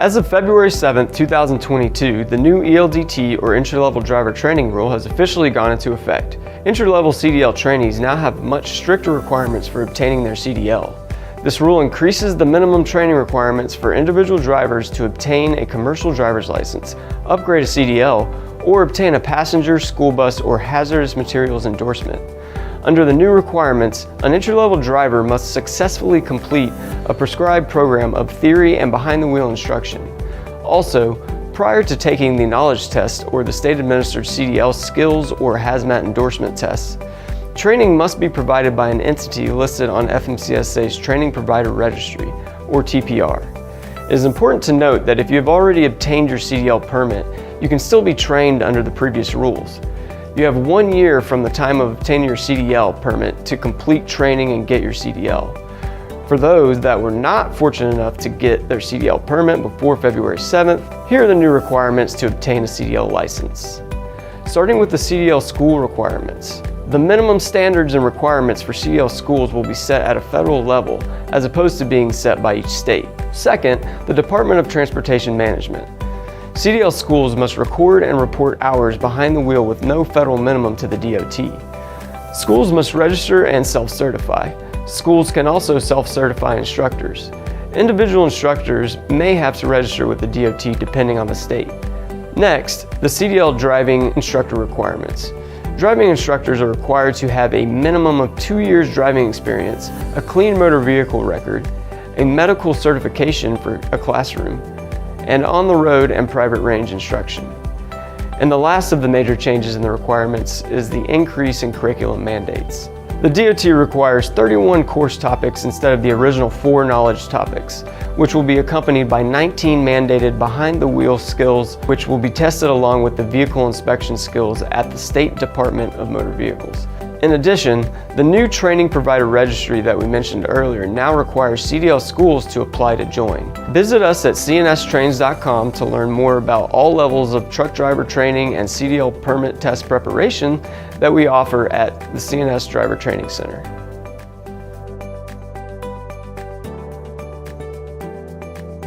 As of February 7, 2022, the new ELDT or entry-level driver training rule has officially gone into effect. Entry-level CDL trainees now have much stricter requirements for obtaining their CDL. This rule increases the minimum training requirements for individual drivers to obtain a commercial driver's license, upgrade a CDL, or obtain a passenger, school bus, or hazardous materials endorsement. Under the new requirements, an entry-level driver must successfully complete a prescribed program of theory and behind-the-wheel instruction. Also, prior to taking the knowledge test or the state-administered CDL skills or hazmat endorsement tests, training must be provided by an entity listed on FMCSA's Training Provider Registry, or TPR. It is important to note that if you have already obtained your CDL permit, you can still be trained under the previous rules. You have 1 year from the time of obtaining your CDL permit to complete training and get your CDL. For those that were not fortunate enough to get their CDL permit before February 7th, here are the new requirements to obtain a CDL license. Starting with the CDL school requirements. The minimum standards and requirements for CDL schools will be set at a federal level as opposed to being set by each state. Second, the Department of Transportation Management. CDL schools must record and report hours behind the wheel with no federal minimum to the DOT. Schools must register and self-certify. Schools can also self-certify instructors. Individual instructors may have to register with the DOT depending on the state. Next, the CDL driving instructor requirements. Driving instructors are required to have a minimum of 2 years driving experience, a clean motor vehicle record, a medical certification for a classroom, and on-the-road and private range instruction. And the last of the major changes in the requirements is the increase in curriculum mandates. The DOT requires 31 course topics instead of the original 4 knowledge topics, which will be accompanied by 19 mandated behind-the-wheel skills, which will be tested along with the vehicle inspection skills at the State Department of Motor Vehicles. In addition, the new Training Provider Registry that we mentioned earlier now requires CDL schools to apply to join. Visit us at cnstrains.com to learn more about all levels of truck driver training and CDL permit test preparation that we offer at the CNS Driver Training Center.